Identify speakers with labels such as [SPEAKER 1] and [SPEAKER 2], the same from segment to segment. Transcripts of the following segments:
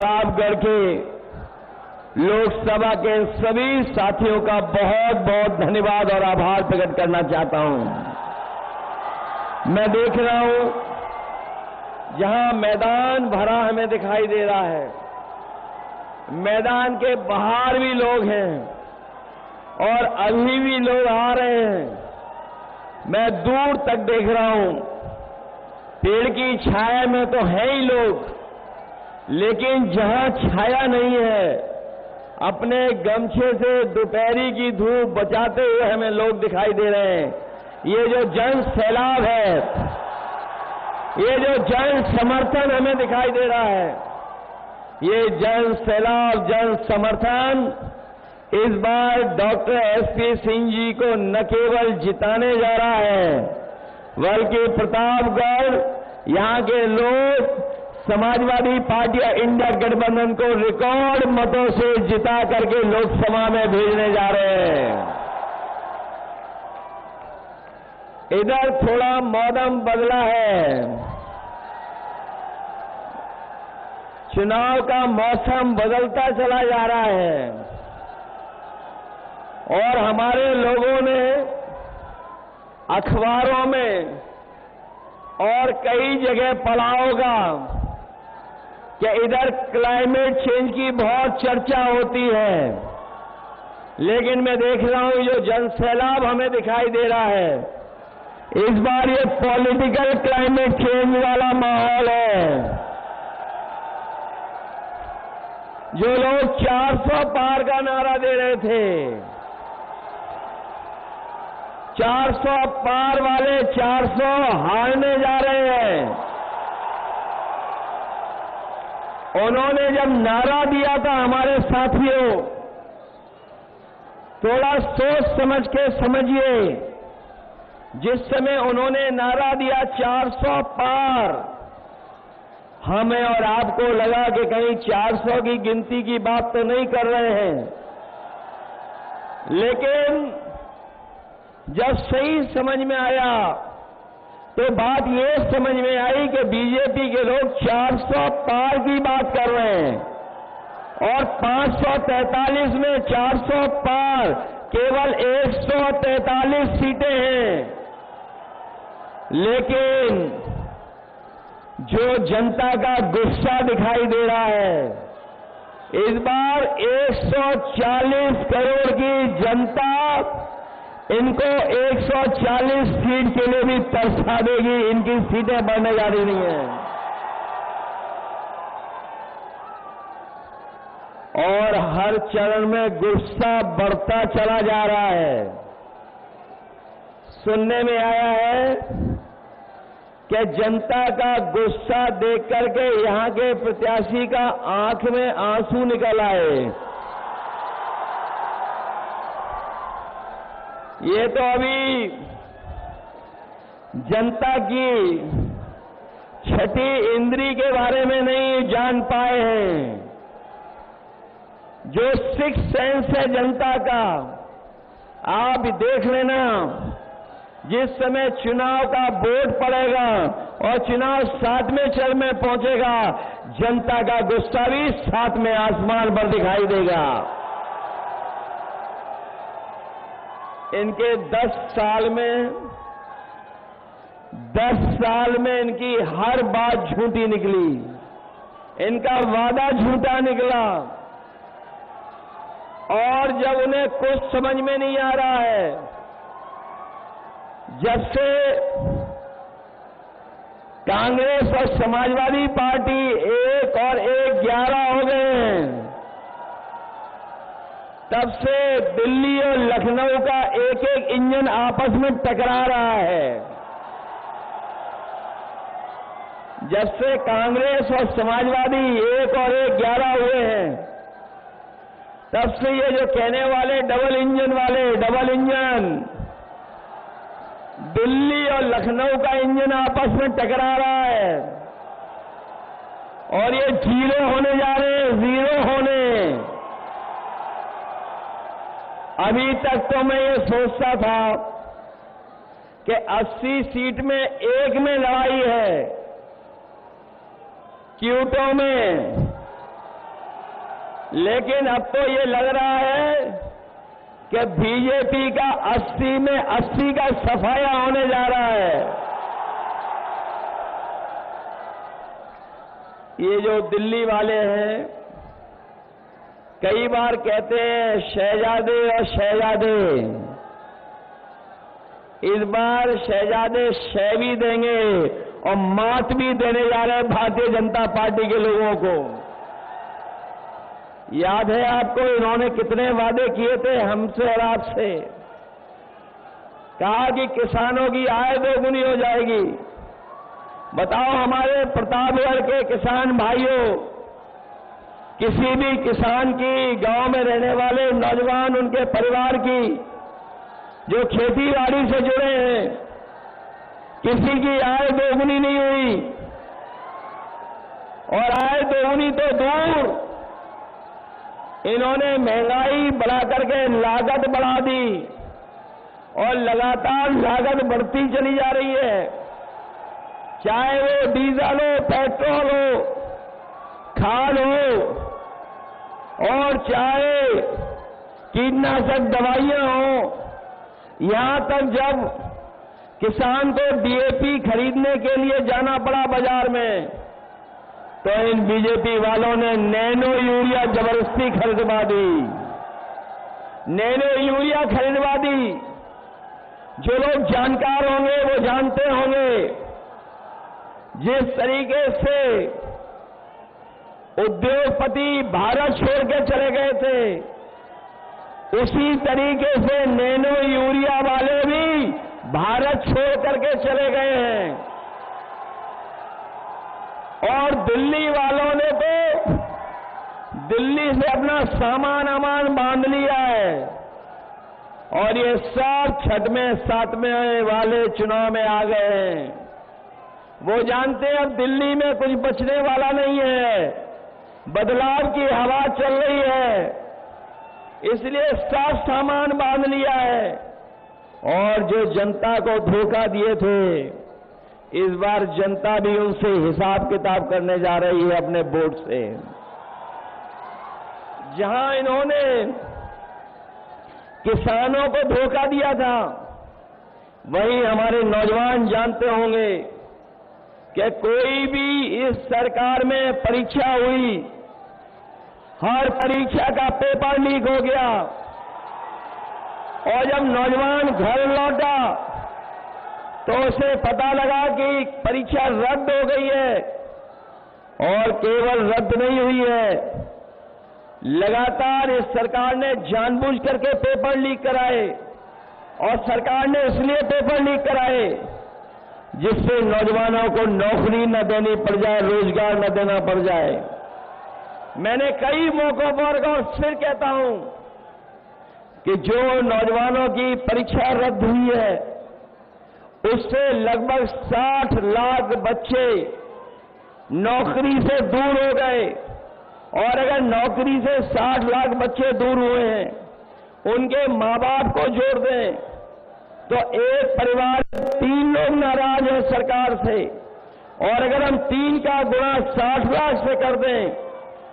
[SPEAKER 1] प्रतापगढ़ के लोकसभा के सभी साथियों का बहुत बहुत धन्यवाद और आभार प्रकट करना चाहता हूं। मैं देख रहा हूं जहां मैदान भरा हमें दिखाई दे रहा है, मैदान के बाहर भी लोग हैं और अभी भी लोग आ रहे हैं। मैं दूर तक देख रहा हूं, पेड़ की छाया में तो है ही लोग, लेकिन जहां छाया नहीं है, अपने गमछे से दोपहरी की धूप बचाते हुए हमें लोग दिखाई दे रहे हैं। ये जो जन सैलाब है, ये जो जन समर्थन हमें दिखाई दे रहा है, ये जन सैलाब, जन समर्थन इस बार डॉक्टर एसपी सिंह जी को न केवल जिताने जा रहा है, बल्कि प्रतापगढ़ यहां के लोग समाजवादी पार्टी और इंडिया गठबंधन को रिकॉर्ड मतों से जिता करके लोकसभा में भेजने जा रहे हैं। इधर थोड़ा मौसम बदला है, चुनाव का मौसम बदलता चला जा रहा है और हमारे लोगों ने अखबारों में और कई जगह पढ़ा होगा कि इधर क्लाइमेट चेंज की बहुत चर्चा होती है, लेकिन मैं देख रहा हूं जो जन सैलाब हमें दिखाई दे रहा है, इस बार ये पॉलिटिकल क्लाइमेट चेंज वाला माहौल है। जो लोग 400 पार का नारा दे रहे थे, 400 पार वाले 400 हारने जा रहे हैं। उन्होंने जब नारा दिया था, हमारे साथियों, थोड़ा सोच समझ के समझिए, जिस समय उन्होंने नारा दिया 400 पार, हमें और आपको लगा कि कहीं 400 की गिनती की बात तो नहीं कर रहे हैं, लेकिन जब सही समझ में आया तो बात ये समझ में आई कि बीजेपी के लोग 400 पार की बात कर रहे हैं और 543 में 400 पार केवल 143 सीटें हैं। लेकिन जो जनता का गुस्सा दिखाई दे रहा है, इस बार 140 करोड़ की जनता इनको 140 सीट के लिए भी तरसा देगी। इनकी सीटें बढ़ने जा रही नहीं है और हर चरण में गुस्सा बढ़ता चला जा रहा है। सुनने में आया है कि जनता का गुस्सा देख करके यहां के प्रत्याशी का आंख में आंसू निकल आए। ये तो अभी जनता की छठी इंद्री के बारे में नहीं जान पाए हैं। जो सिक्स सेंस है जनता का, आप देख लेना, जिस समय चुनाव का वोट पड़ेगा और चुनाव 7वें चरण में पहुंचेगा, जनता का गुस्सा भी 7वें आसमान पर दिखाई देगा। इनके 10 साल में इनकी हर बात झूठी निकली, इनका वादा झूठा निकला और जब उन्हें कुछ समझ में नहीं आ रहा है, जब से कांग्रेस और समाजवादी पार्टी 1 और 1 11 हो गए हैं, तब से दिल्ली और लखनऊ का एक एक इंजन आपस में टकरा रहा है। जब से कांग्रेस और समाजवादी 1 और 1 11 हुए हैं, तब से ये जो कहने वाले डबल इंजन दिल्ली और लखनऊ का इंजन आपस में टकरा रहा है और ये जीरो होने जा रहे हैं, जीरो होने। अभी तक तो मैं ये सोचता था कि 80 सीट में 1 में लड़ाई है, क्यूटो में लेकिन अब तो ये लग रहा है कि बीजेपी का 80 में 80 का सफाया होने जा रहा है। ये जो दिल्ली वाले हैं, कई बार कहते हैं शहजादे और शहजादे, इस बार शहजादे शह भी देंगे और मात भी देने जा रहे हैं भारतीय जनता पार्टी के लोगों को। याद है आपको इन्होंने कितने वादे किए थे हमसे और आपसे? कहा कि किसानों की आय दोगुनी हो जाएगी। बताओ हमारे प्रतापगढ़ के किसान भाइयों, किसी भी किसान की, गांव में रहने वाले नौजवान, उनके परिवार की जो खेती बाड़ी से जुड़े हैं, किसी की आय दोगुनी नहीं हुई। और आय दोगुनी तो दूर, इन्होंने महंगाई बढ़ा करके लागत बढ़ा दी और लगातार लागत बढ़ती चली जा रही है। चाहे वो डीजल हो, पेट्रोल हो, खाद हो और चाहे कीटनाशक दवाइयां हो। यहां तक जब किसान को डीएपी खरीदने के लिए जाना पड़ा बाजार में, तो इन बीजेपी वालों ने नैनो यूरिया जबरदस्ती खरीदवा दी। नैनो यूरिया खरीदवा दी। जो लोग जानकार होंगे वो जानते होंगे, जिस तरीके से उद्योगपति भारत छोड़ के चले गए थे, उसी तरीके से नैनो यूरिया वाले भी भारत छोड़ करके चले गए हैं। और दिल्ली वालों ने तो दिल्ली से अपना सामान बांध लिया है और ये सब 6वें 7वें वाले चुनाव में आ गए हैं। वो जानते हैं अब दिल्ली में कुछ बचने वाला नहीं है, बदलाव की हवा चल रही है, इसलिए सब सामान बांध लिया है। और जो जनता को धोखा दिए थे, इस बार जनता भी उनसे हिसाब किताब करने जा रही है अपने वोट से। जहां इन्होंने किसानों को धोखा दिया था, वहीं हमारे नौजवान जानते होंगे कि कोई भी इस सरकार में परीक्षा हुई, हर परीक्षा का पेपर लीक हो गया और जब नौजवान घर लौटा तो उसे पता लगा कि परीक्षा रद्द हो गई है। और केवल रद्द नहीं हुई है, लगातार इस सरकार ने जानबूझ करके पेपर लीक कराए। और सरकार ने इसलिए पेपर लीक कराए जिससे नौजवानों को नौकरी न देनी पड़ जाए, रोजगार न देना पड़ जाए। मैंने कई मौकों पर और फिर कहता हूं कि जो नौजवानों की परीक्षा रद्द हुई है, उससे लगभग 60 लाख बच्चे नौकरी से दूर हो गए। और अगर नौकरी से 60 लाख बच्चे दूर हुए हैं, उनके मां बाप को जोड़ दें तो एक परिवार 3 लोग नाराज हैं सरकार से। और अगर हम 3 का गुणा 60 लाख से कर दें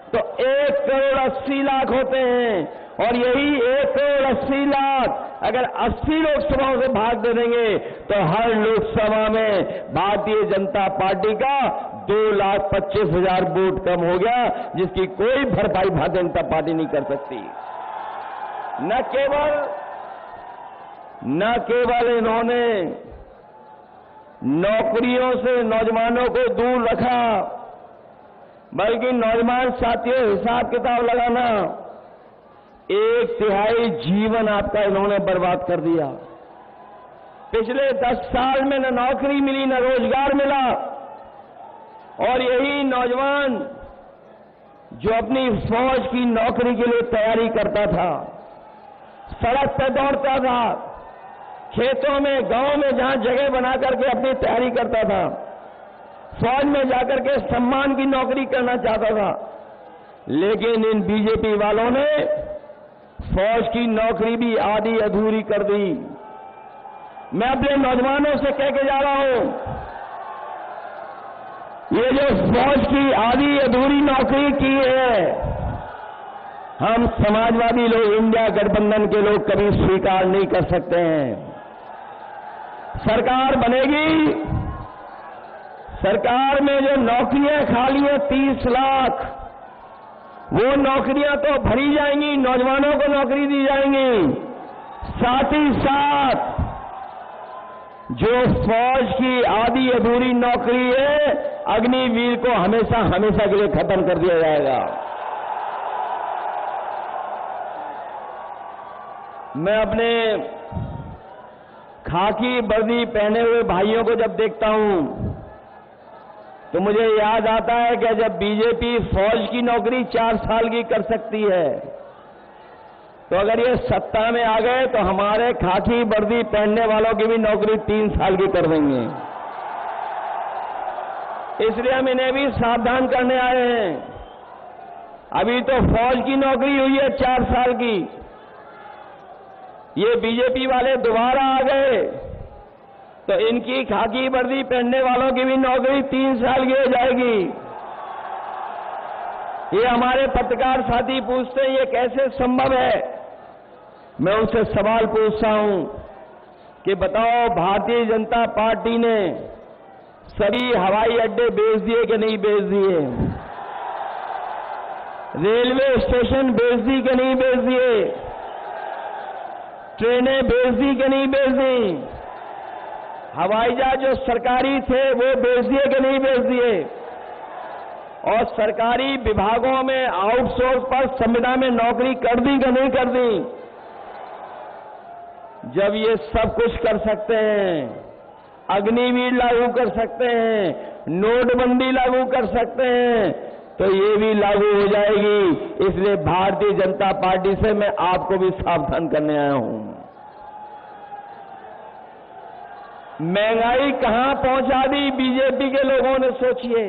[SPEAKER 1] तो 1 करोड़ 80 लाख होते हैं। और यही 1 करोड़ 80 लाख अगर 80 लोकसभाओं से भाग दे देंगे तो हर लोकसभा में भारतीय जनता पार्टी का 2,25,000 वोट कम हो गया, जिसकी कोई भरपाई भारतीय जनता पार्टी नहीं कर सकती। न केवल इन्होंने नौकरियों से नौजवानों को दूर रखा, बल्कि नौजवान साथियों, हिसाब किताब लगाना, 1/3 जीवन आपका इन्होंने बर्बाद कर दिया। पिछले 10 साल में न नौकरी मिली, न रोजगार मिला। और यही नौजवान जो अपनी फौज की नौकरी के लिए तैयारी करता था, सड़क पर दौड़ता था, खेतों में, गांव में जहां जगह बना करके अपनी तैयारी करता था, फौज में जाकर के सम्मान की नौकरी करना चाहता था। लेकिन इन बीजेपी वालों ने फौज की नौकरी भी आधी अधूरी कर दी। मैं अपने नौजवानों से कह के जा रहा हूं, ये जो फौज की आधी अधूरी नौकरी की है, हम समाजवादी लोग, इंडिया गठबंधन के लोग कभी स्वीकार नहीं कर सकते हैं। सरकार बनेगी, सरकार में जो नौकरियां खाली हैं 30 लाख, वो नौकरियां तो भरी जाएंगी, नौजवानों को नौकरी दी जाएंगी। साथ ही साथ जो फौज की आधी अधूरी नौकरी है, अग्निवीर को हमेशा हमेशा के लिए खत्म कर दिया जाएगा। मैं अपने खाकी वर्दी पहने हुए भाइयों को जब देखता हूं तो मुझे याद आता है कि जब बीजेपी फौज की नौकरी 4 साल की कर सकती है, तो अगर ये सत्ता में आ गए तो हमारे खाकी वर्दी पहनने वालों की भी नौकरी 3 साल की कर देंगे। इसलिए हम इन्हें भी सावधान करने आए हैं। अभी तो फौज की नौकरी हुई है 4 साल की, ये बीजेपी वाले दोबारा आ गए तो इनकी खाकी वर्दी पहनने वालों की भी नौकरी 3 साल की हो जाएगी। ये हमारे पत्रकार साथी पूछते हैं ये कैसे संभव है। मैं उनसे सवाल पूछता हूं कि बताओ, भारतीय जनता पार्टी ने सभी हवाई अड्डे बेच दिए कि नहीं बेच दिए? रेलवे स्टेशन बेच दी कि नहीं बेच दिए? ट्रेनें बेच दी कि नहीं बेच दी? हवाई जहाज जो सरकारी थे वो बेच दिए कि नहीं बेच दिए? और सरकारी विभागों में आउटसोर्स पर संविदा में नौकरी कर दी कि नहीं कर दी? जब ये सब कुछ कर सकते हैं, अग्निवीर लागू कर सकते हैं, नोटबंदी लागू कर सकते हैं, तो ये भी लागू हो जाएगी। इसलिए भारतीय जनता पार्टी से मैं आपको भी सावधान करने आया हूं। महंगाई कहां पहुंचा दी बीजेपी के लोगों ने, सोचिए।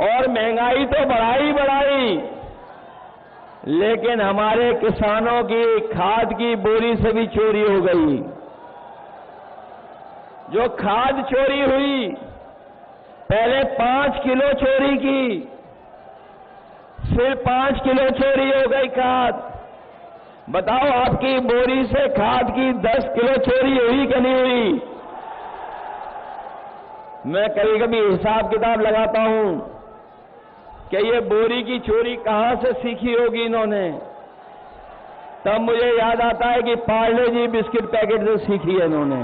[SPEAKER 1] और महंगाई तो बढ़ाई, लेकिन हमारे किसानों की खाद की बोरी से भी चोरी हो गई। जो खाद चोरी हुई, पहले 5 किलो चोरी की, फिर 5 किलो चोरी हो गई खाद। बताओ, आपकी बोरी से खाद की 10 किलो चोरी हुई कि नहीं हुई? मैं कभी कभी हिसाब किताब लगाता हूं कि ये बोरी की चोरी कहां से सीखी होगी इन्होंने। तब मुझे याद आता है कि पार्ले जी बिस्किट पैकेट से सीखी है इन्होंने।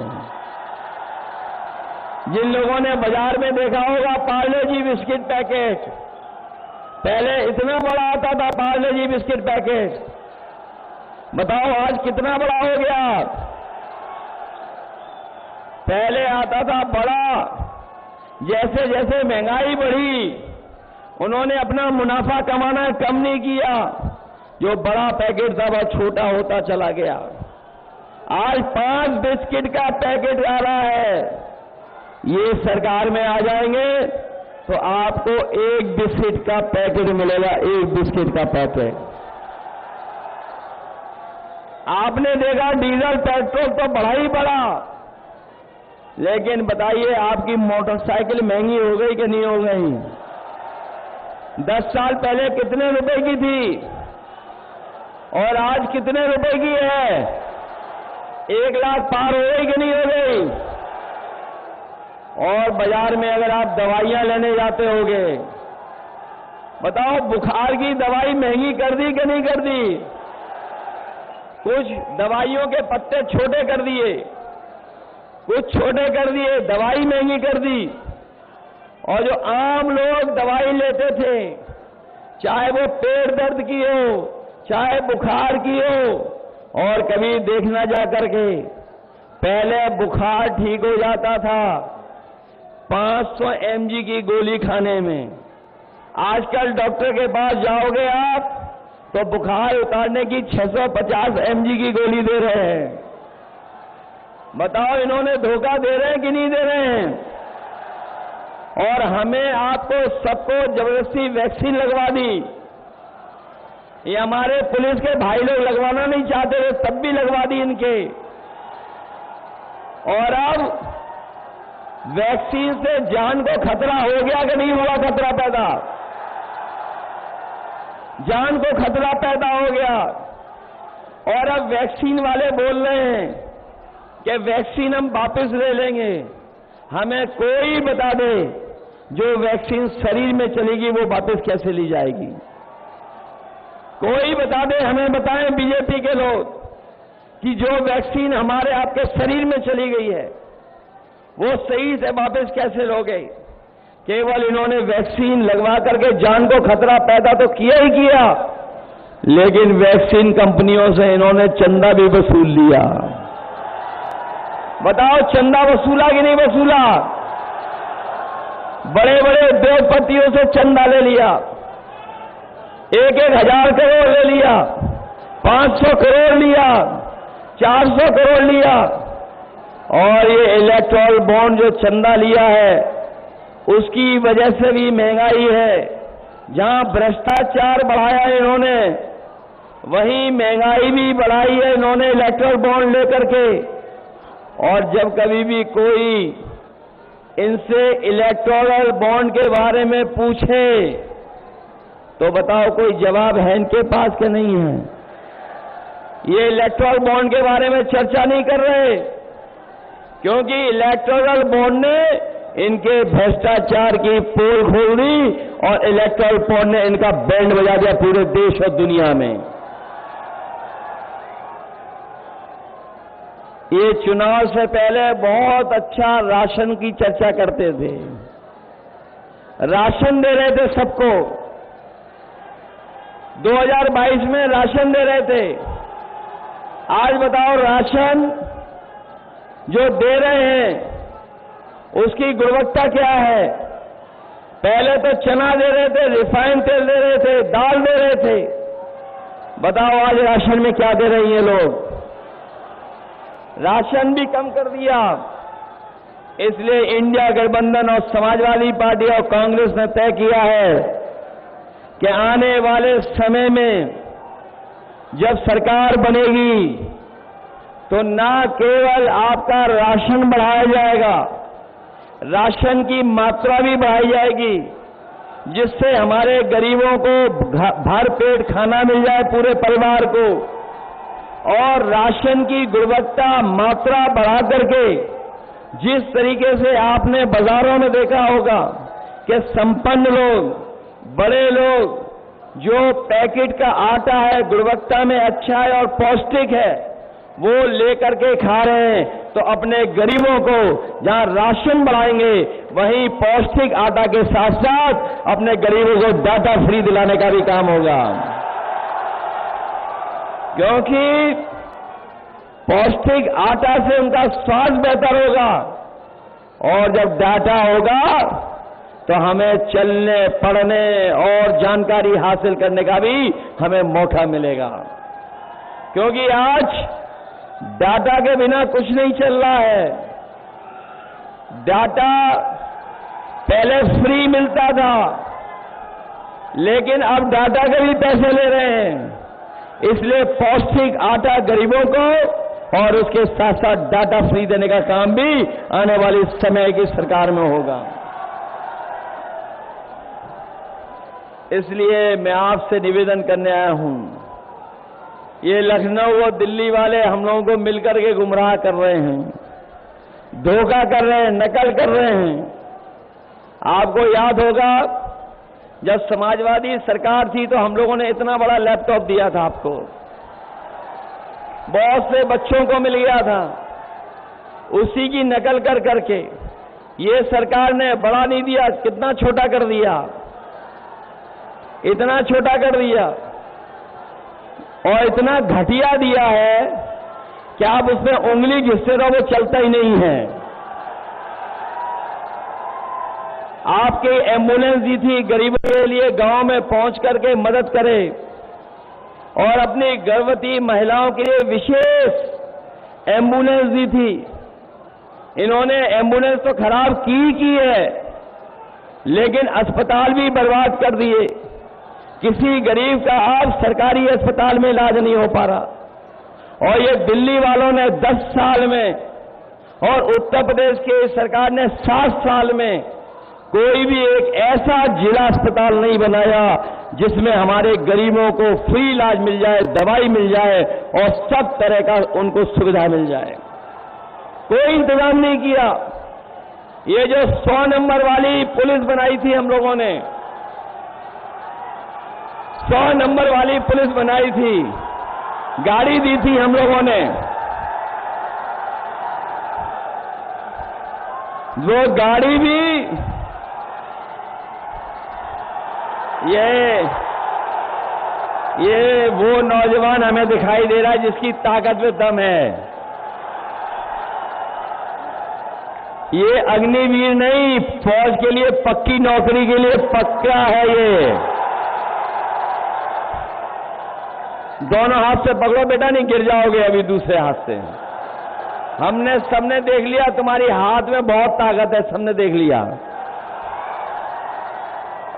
[SPEAKER 1] जिन लोगों ने बाजार में देखा होगा पार्ले जी बिस्किट पैकेट, पहले इतना बड़ा आता था पार्ले जी बिस्किट पैकेट, बताओ आज कितना बड़ा हो गया? पहले आता था बड़ा, जैसे जैसे महंगाई बढ़ी उन्होंने अपना मुनाफा कमाना कम नहीं किया, जो बड़ा पैकेट था वह छोटा होता चला गया। आज 5 बिस्किट का पैकेट आ रहा है। ये सरकार में आ जाएंगे तो आपको 1 बिस्किट का पैकेट मिलेगा, 1 बिस्किट का पैकेट। आपने देखा डीजल पेट्रोल तो बढ़ा ही बढ़ा, लेकिन बताइए आपकी मोटरसाइकिल महंगी हो गई कि नहीं हो गई? 10 साल पहले कितने रुपए की थी और आज कितने रुपए की है? 1 लाख पार हो गई कि नहीं हो गई? और बाजार में अगर आप दवाइयां लेने जाते होगे, बताओ बुखार की दवाई महंगी कर दी कि नहीं कर दी? कुछ दवाइयों के पत्ते छोटे कर दिए, कुछ छोटे कर दिए, दवाई महंगी कर दी। और जो आम लोग दवाई लेते थे, चाहे वो पेट दर्द की हो, चाहे बुखार की हो, और कभी देखना जा करके, पहले बुखार ठीक हो जाता था 500 mg की गोली खाने में। आजकल डॉक्टर के पास जाओगे आप तो बुखार उतारने की 650 mg की गोली दे रहे हैं। बताओ इन्होंने धोखा दे रहे हैं कि नहीं दे रहे हैं? और हमें आपको सबको जबरदस्ती वैक्सीन लगवा दी। ये हमारे पुलिस के भाई लोग लगवाना नहीं चाहते थे, तब भी लगवा दी इनके। और अब वैक्सीन से जान को खतरा हो गया कि नहीं हुआ खतरा पैदा? जान को खतरा पैदा हो गया। और अब वैक्सीन वाले बोल रहे हैं कि वैक्सीन हम वापस ले लेंगे। हमें कोई बता दे जो वैक्सीन शरीर में चलेगी वो वापस कैसे ली जाएगी। कोई बता दे, हमें बताएं बीजेपी के लोग कि जो वैक्सीन हमारे आपके शरीर में चली गई है वो सही से वापस कैसे लोगे। केवल इन्होंने वैक्सीन लगवा करके जान को खतरा पैदा तो किया ही किया, लेकिन वैक्सीन कंपनियों से इन्होंने चंदा भी वसूल लिया। बताओ चंदा वसूला कि नहीं वसूला? बड़े बड़े उद्योगपतियों से चंदा ले लिया, 1,000 करोड़ ले लिया, 500 करोड़ लिया, 400 करोड़ लिया। और ये इलेक्टोरल बॉन्ड जो चंदा लिया है उसकी वजह से भी महंगाई है। जहां भ्रष्टाचार बढ़ाया इन्होंने वहीं महंगाई भी बढ़ाई है इन्होंने इलेक्टोरल बॉन्ड लेकर के। और जब कभी भी कोई इनसे इलेक्टोरल बॉन्ड के बारे में पूछे तो बताओ कोई जवाब है इनके पास कि नहीं है? ये इलेक्टोरल बॉन्ड के बारे में चर्चा नहीं कर रहे, क्योंकि इलेक्टोरल बॉन्ड ने इनके भ्रष्टाचार की पोल खोल दी और इलेक्टोरल बॉन्ड ने इनका बैंड बजा दिया पूरे देश और दुनिया में। ये चुनाव से पहले बहुत अच्छा राशन की चर्चा करते थे, राशन दे रहे थे सबको, 2022 में राशन दे रहे थे। आज बताओ राशन जो दे रहे हैं उसकी गुणवत्ता क्या है? पहले तो चना दे रहे थे, रिफाइंड तेल दे रहे थे, दाल दे रहे थे। बताओ आज राशन में क्या दे रहे हैं लोग? राशन भी कम कर दिया। इसलिए इंडिया गठबंधन और समाजवादी पार्टी और कांग्रेस ने तय किया है कि आने वाले समय में जब सरकार बनेगी तो ना केवल आपका राशन बढ़ाया जाएगा, राशन की मात्रा भी बढ़ाई जाएगी, जिससे हमारे गरीबों को भर पेट खाना मिल जाए पूरे परिवार को। और राशन की गुणवत्ता मात्रा बढ़ा करके जिस तरीके से आपने बाजारों में देखा होगा कि संपन्न लोग, बड़े लोग जो पैकेट का आटा है गुणवत्ता में अच्छा है और पौष्टिक है वो लेकर के खा रहे हैं, तो अपने गरीबों को जहां राशन बढ़ाएंगे वहीं पौष्टिक आटा के साथ साथ अपने गरीबों को डाटा फ्री दिलाने का भी काम होगा। क्योंकि पौष्टिक आटा से उनका स्वास्थ्य बेहतर होगा और जब डाटा होगा तो हमें चलने, पढ़ने और जानकारी हासिल करने का भी हमें मौका मिलेगा। क्योंकि आज डाटा के बिना कुछ नहीं चल रहा है। डाटा पहले फ्री मिलता था, लेकिन अब डाटा के भी पैसे ले रहे हैं। इसलिए पौष्टिक आटा गरीबों को और उसके साथ साथ डाटा फ्री देने का काम भी आने वाली समय की सरकार में होगा। इसलिए मैं आपसे निवेदन करने आया हूं, ये लखनऊ और दिल्ली वाले हम लोगों को मिलकर के गुमराह कर रहे हैं, धोखा कर रहे हैं, नकल कर रहे हैं। आपको याद होगा जब समाजवादी सरकार थी तो हम लोगों ने इतना बड़ा लैपटॉप दिया था आपको, बहुत से बच्चों को मिल गया था, उसी की नकल कर करके ये सरकार ने बड़ा नहीं दिया, कितना छोटा कर दिया, इतना छोटा कर दिया और इतना घटिया दिया है कि आप उसमें उंगली घिसते रहो वो चलता ही नहीं है। आपकी एम्बुलेंस दी थी गरीबों के लिए गांव में पहुंच करके मदद करे और अपनी गर्भवती महिलाओं के लिए विशेष एम्बुलेंस दी थी। इन्होंने एम्बुलेंस तो खराब की है, लेकिन अस्पताल भी बर्बाद कर दिए। किसी गरीब का आप सरकारी अस्पताल में इलाज नहीं हो पा रहा। और ये दिल्ली वालों ने 10 साल में और उत्तर प्रदेश की सरकार ने 7 साल में कोई भी एक ऐसा जिला अस्पताल नहीं बनाया जिसमें हमारे गरीबों को फ्री इलाज मिल जाए, दवाई मिल जाए और सब तरह का उनको सुविधा मिल जाए। कोई इंतजाम नहीं किया। ये जो 100 नंबर वाली पुलिस बनाई थी हम लोगों ने, 100 नंबर वाली पुलिस बनाई थी, गाड़ी दी थी हम लोगों ने, वो गाड़ी भी ये वो नौजवान हमें दिखाई दे रहा है जिसकी ताकत में दम है। ये अग्निवीर नहीं, फौज के लिए पक्की नौकरी के लिए पक्का है। ये दोनों हाथ से पकड़ो बेटा, नहीं गिर जाओगे अभी दूसरे हाथ से। हमने सबने देख लिया तुम्हारी हाथ में बहुत ताकत है, सबने देख लिया।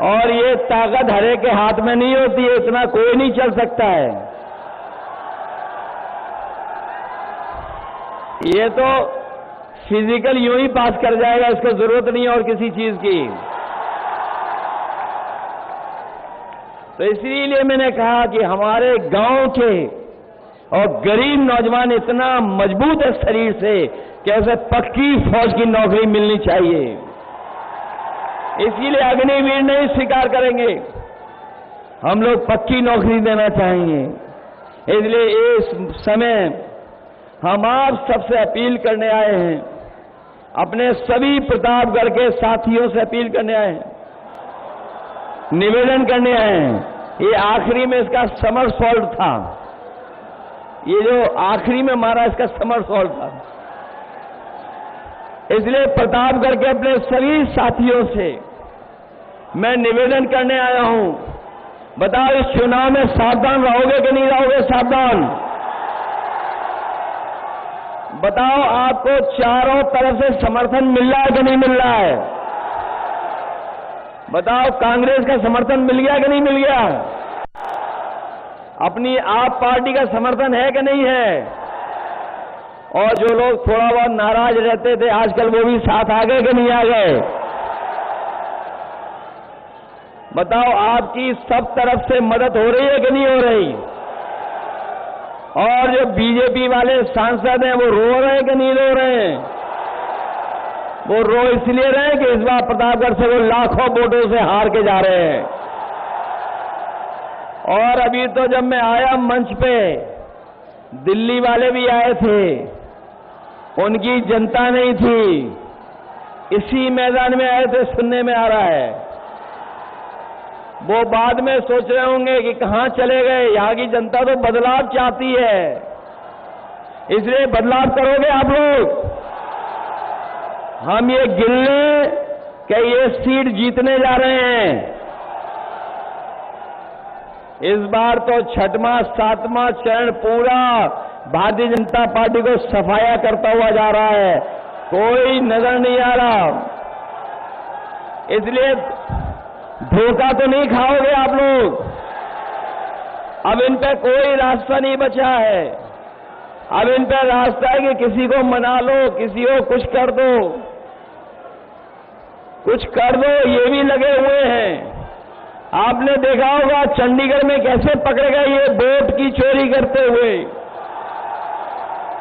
[SPEAKER 1] और ये ताकत हरे के हाथ में नहीं होती है, इतना कोई नहीं चल सकता है। ये तो फिजिकल यूं ही पास कर जाएगा, इसको जरूरत नहीं है और किसी चीज की। तो इसीलिए मैंने कहा कि हमारे गांव के और गरीब नौजवान इतना मजबूत है शरीर से कि उसे पक्की फौज की नौकरी मिलनी चाहिए। इसीलिए अग्निवीर नहीं स्वीकार करेंगे, हम लोग पक्की नौकरी देना चाहेंगे। इसलिए इस समय हम आप सबसे अपील करने आए हैं, अपने सभी प्रतापगढ़ के साथियों से अपील करने आए हैं, निवेदन करने आए हैं। ये आखिरी में इसका समर सॉल्ट था, ये जो आखिरी में मारा इसका समर सॉल्ट था। इसलिए प्रतापगढ़ के अपने सभी साथियों से मैं निवेदन करने आया हूं, बताओ इस चुनाव में सावधान रहोगे कि नहीं रहोगे? सावधान बताओ, आपको चारों तरफ से समर्थन मिल रहा है कि नहीं मिल रहा है? बताओ, कांग्रेस का समर्थन मिल गया कि नहीं मिल गया? अपनी आप पार्टी का समर्थन है कि नहीं है? और जो लोग थोड़ा बहुत नाराज रहते थे आजकल वो भी साथ आ गए कि नहीं आ गए? बताओ, आपकी सब तरफ से मदद हो रही है कि नहीं हो रही? और जो बीजेपी वाले सांसद हैं वो रो रहे हैं कि नहीं रो रहे हैं? वो रो इसलिए रहे हैं कि इस बार प्रतापगढ़ से वो लाखों वोटों से हार के जा रहे हैं। और अभी तो जब मैं आया मंच पे, दिल्ली वाले भी आए थे, उनकी जनता नहीं थी, इसी मैदान में आए थे, सुनने में आ रहा है। वो बाद में सोच रहे होंगे कि कहां चले गए, यहां की जनता तो बदलाव चाहती है, इसलिए बदलाव करोगे आप लोग। हम ये गिन लें कि ये सीट जीतने जा रहे हैं। इस बार तो छठवां सातवां चरण पूरा भारतीय जनता पार्टी को सफाया करता हुआ जा रहा है, कोई नजर नहीं आ रहा। इसलिए धोखा तो नहीं खाओगे आप लोग। अब इन पे कोई रास्ता नहीं बचा है। अब इन पे रास्ता है कि किसी को मना लो, किसी को कुछ कर दो, कुछ कर दो, ये भी लगे हुए हैं। आपने देखा होगा चंडीगढ़ में कैसे पकड़े गए ये वोट की चोरी करते हुए,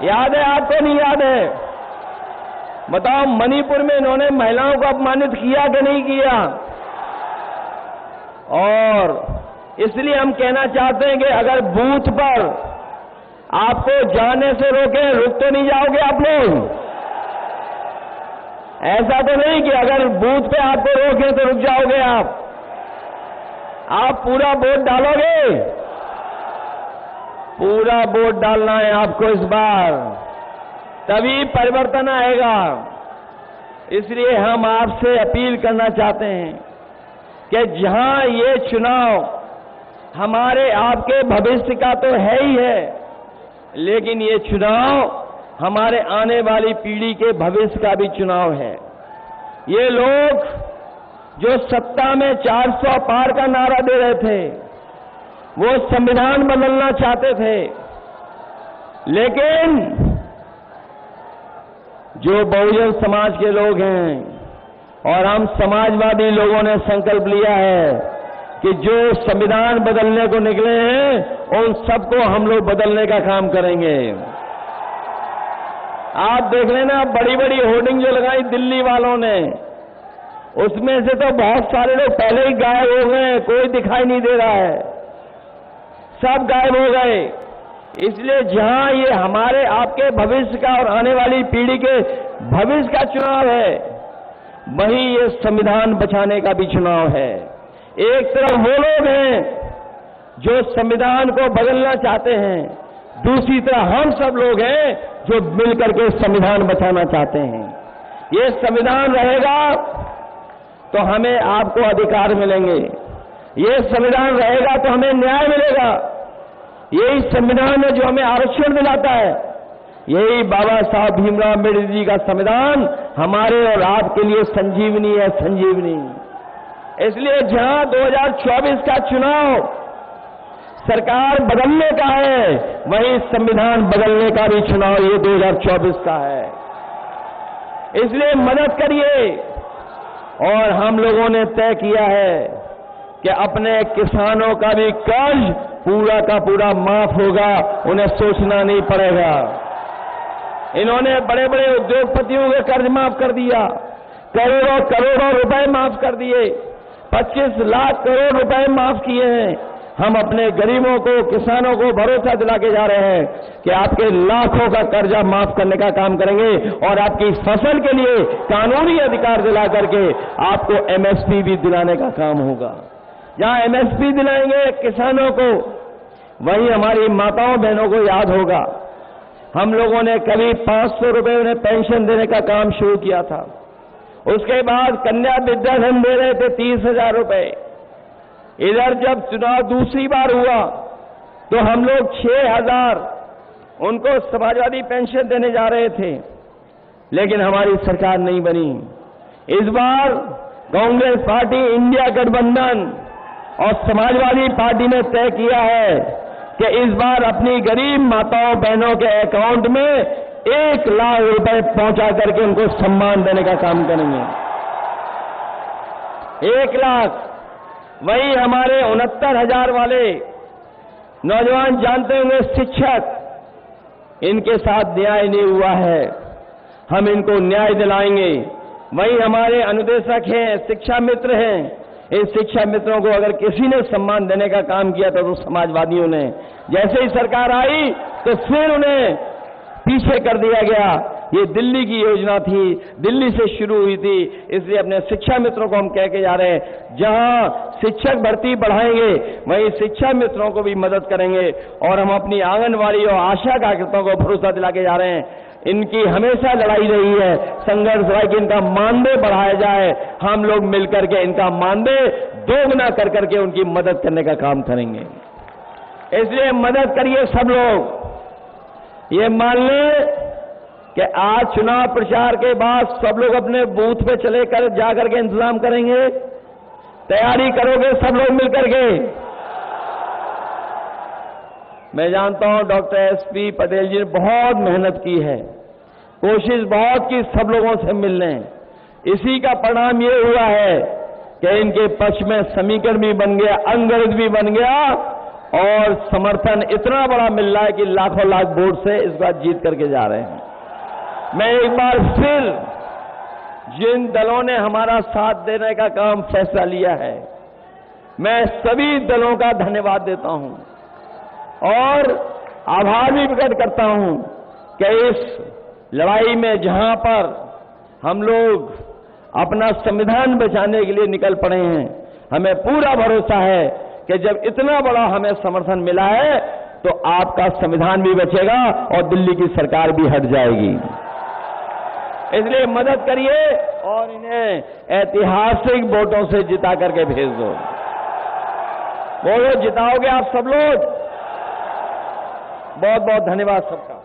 [SPEAKER 1] याद है आपको? नहीं याद है? बताओ, मणिपुर में इन्होंने महिलाओं को अपमानित किया कि नहीं किया? और इसलिए हम कहना चाहते हैं कि अगर बूथ पर आपको जाने से रोके, रुक तो नहीं जाओगे आप लोग? ऐसा तो नहीं कि अगर बूथ पे आपको रोके तो रुक जाओगे आप पूरा वोट डालोगे? पूरा वोट डालना है आपको इस बार, तभी परिवर्तन आएगा। इसलिए हम आपसे अपील करना चाहते हैं कि जहां ये चुनाव हमारे आपके भविष्य का तो है ही है, लेकिन ये चुनाव हमारे आने वाली पीढ़ी के भविष्य का भी चुनाव है। ये लोग जो सत्ता में 400 पार का नारा दे रहे थे, वो संविधान बदलना चाहते थे, लेकिन जो बहुजन समाज के लोग हैं और हम समाजवादी लोगों ने संकल्प लिया है कि जो संविधान बदलने को निकले हैं उन सबको हम लोग बदलने का काम करेंगे। आप देख लेना, बड़ी बड़ी होर्डिंग जो लगाई दिल्ली वालों ने, उसमें से तो बहुत सारे लोग पहले ही गायब हो गए, कोई दिखाई नहीं दे रहा है, सब गायब हो गए। इसलिए जहां ये हमारे आपके भविष्य का और आने वाली पीढ़ी के भविष्य का चुनाव है, वहीं ये संविधान बचाने का भी चुनाव है। एक तरफ वो लोग हैं जो संविधान को बदलना चाहते हैं, दूसरी तरफ हम सब लोग हैं जो मिलकर के संविधान बचाना चाहते हैं। ये संविधान रहेगा तो हमें आपको अधिकार मिलेंगे, ये संविधान रहेगा तो हमें न्याय मिलेगा। यही संविधान है जो हमें आरक्षण दिलाता है। यही बाबा साहब भीमराव अम्बेडकर जी का संविधान हमारे और आपके लिए संजीवनी है, संजीवनी। इसलिए जहां 2024 का चुनाव सरकार बदलने का है, वहीं संविधान बदलने का भी चुनाव ये 2024 का है। इसलिए मदद करिए। और हम लोगों ने तय किया है कि अपने किसानों का भी कर्ज पूरा का पूरा माफ होगा, उन्हें सोचना नहीं पड़ेगा। इन्होंने बड़े बड़े उद्योगपतियों के कर्ज माफ कर दिया, करोड़ों करोड़ों रुपए माफ कर दिए, 25 लाख करोड़ रुपए माफ किए हैं। हम अपने गरीबों को, किसानों को भरोसा दिला के जा रहे हैं कि आपके लाखों का कर्जा माफ करने का काम करेंगे और आपकी फसल के लिए कानूनी अधिकार दिला करके आपको एमएसपी भी दिलाने का काम होगा। जहां एमएसपी दिलाएंगे किसानों को, वहीं हमारी माताओं बहनों को याद होगा, हम लोगों ने करीब 500 रुपए उन्हें पेंशन देने का काम शुरू किया था। उसके बाद कन्या विद्याधन दे रहे थे 30,000 रुपए। इधर जब चुनाव दूसरी बार हुआ तो हम लोग 6,000 उनको समाजवादी पेंशन देने जा रहे थे, लेकिन हमारी सरकार नहीं बनी। इस बार कांग्रेस पार्टी, इंडिया गठबंधन और समाजवादी पार्टी ने तय किया है कि इस बार अपनी गरीब माताओं बहनों के अकाउंट में 1 लाख रुपए पहुंचा करके उनको सम्मान देने का काम करेंगे। 1 लाख। वही हमारे 69,000 वाले नौजवान जानते होंगे, शिक्षक, इनके साथ न्याय नहीं हुआ है, हम इनको न्याय दिलाएंगे। वही हमारे अनुदेशक हैं, शिक्षा मित्र हैं, इन शिक्षा मित्रों को अगर किसी ने सम्मान देने का काम किया था तो समाजवादियों ने, जैसे ही सरकार आई तो फिर उन्हें पीछे कर दिया गया। ये दिल्ली की योजना थी, दिल्ली से शुरू हुई थी। इसलिए अपने शिक्षा मित्रों को हम कह के जा रहे हैं, जहां शिक्षक भर्ती बढ़ाएंगे वहीं शिक्षा मित्रों को भी मदद करेंगे। और हम अपनी आंगनवाड़ी और आशा कार्यकर्ताओं को भरोसा दिला के जा रहे हैं, इनकी हमेशा लड़ाई रही है, संघर्ष रहा कि इनका मानदेय बढ़ाया जाए। हम लोग मिलकर के इनका मानदेय दोगुना कर करके उनकी मदद करने का काम करेंगे। इसलिए मदद करिए सब लोग। ये मान लें कि आज चुनाव प्रचार के बाद सब लोग अपने बूथ पे चले कर जाकर के इंतजाम करेंगे, तैयारी करोगे सब लोग मिलकर के। मैं जानता हूं डॉक्टर एसपी पटेल जी ने बहुत मेहनत की है, कोशिश बहुत की सब लोगों से मिलने। इसी का परिणाम ये हुआ है कि इनके पक्ष में समीकरण भी बन गया, अंगरज भी बन गया और समर्थन इतना बड़ा मिल रहा है कि लाखों लाख वोट से इस बार जीत करके जा रहे हैं। मैं एक बार फिर जिन दलों ने हमारा साथ देने का काम फैसला लिया है, मैं सभी दलों का धन्यवाद देता हूं और आभार भी प्रकट करता हूं कि इस लड़ाई में जहां पर हम लोग अपना संविधान बचाने के लिए निकल पड़े हैं, हमें पूरा भरोसा है कि जब इतना बड़ा हमें समर्थन मिला है तो आपका संविधान भी बचेगा और दिल्ली की सरकार भी हट जाएगी। इसलिए मदद करिए और इन्हें ऐतिहासिक वोटों से जिता करके भेज दो। बोलो, जिताओगे आप सब लोग। बहुत बहुत धन्यवाद सबका।